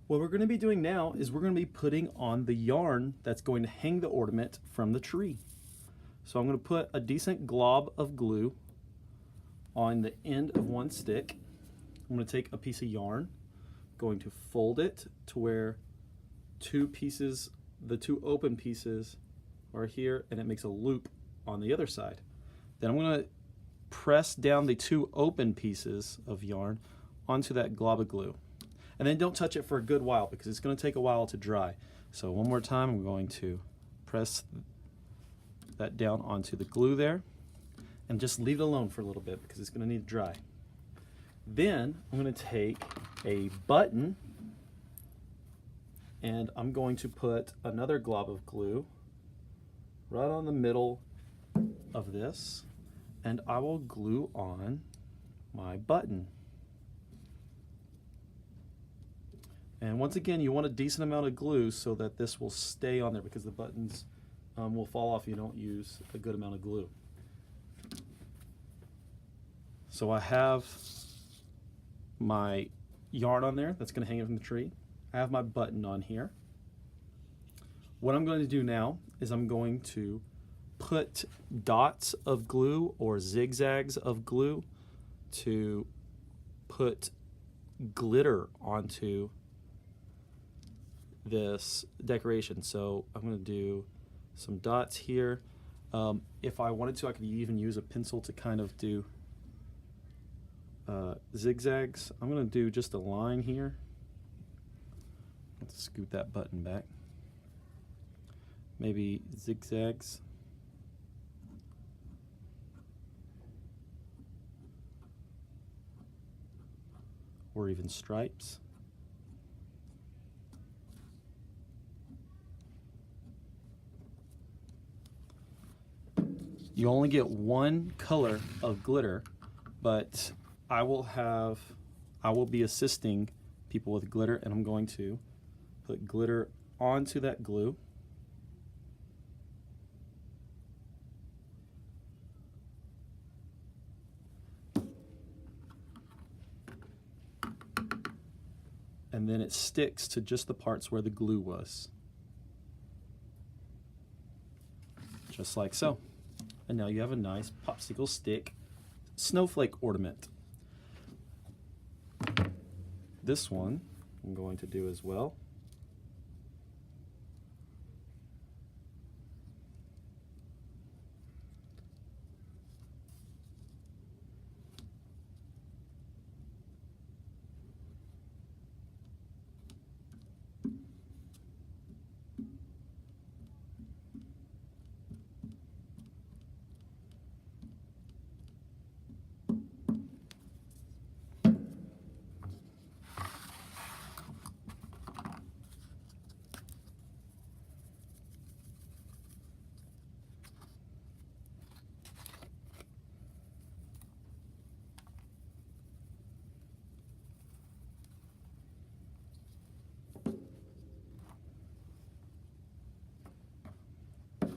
What we're going to be doing now is we're going to be putting on the yarn that's going to hang the ornament from the tree. So I'm going to put a decent glob of glue on the end of one stick. I'm going to take a piece of yarn, going to fold it to where the two open pieces are here, and it makes a loop on the other side. Then I'm going to press down the two open pieces of yarn onto that glob of glue. And then don't touch it for a good while because it's going to take a while to dry. So one more time, I'm going to press that down onto the glue there and just leave it alone for a little bit because it's going to need to dry. Then I'm going to take a button and I'm going to put another glob of glue right on the middle of this, and I will glue on my button. And once again, you want a decent amount of glue so that this will stay on there because the buttons will fall off if you don't use a good amount of glue. So I have my yarn on there that's going to hang it from the tree. I have my button on here. What I'm going to do now is I'm going to put dots of glue or zigzags of glue to put glitter onto this decoration. So I'm going to do some dots here. If I wanted to, I could even use a pencil to kind of do zigzags. I'm going to do just a line here. Let's scoot that button back. Maybe zigzags. Or even stripes. You only get one color of glitter, but I will be assisting people with glitter, and I'm going to put glitter onto that glue. And then it sticks to just the parts where the glue was. Just like so. And now you have a nice popsicle stick snowflake ornament. This one I'm going to do as well.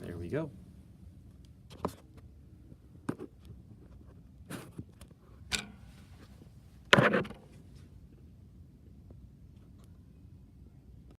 There we go.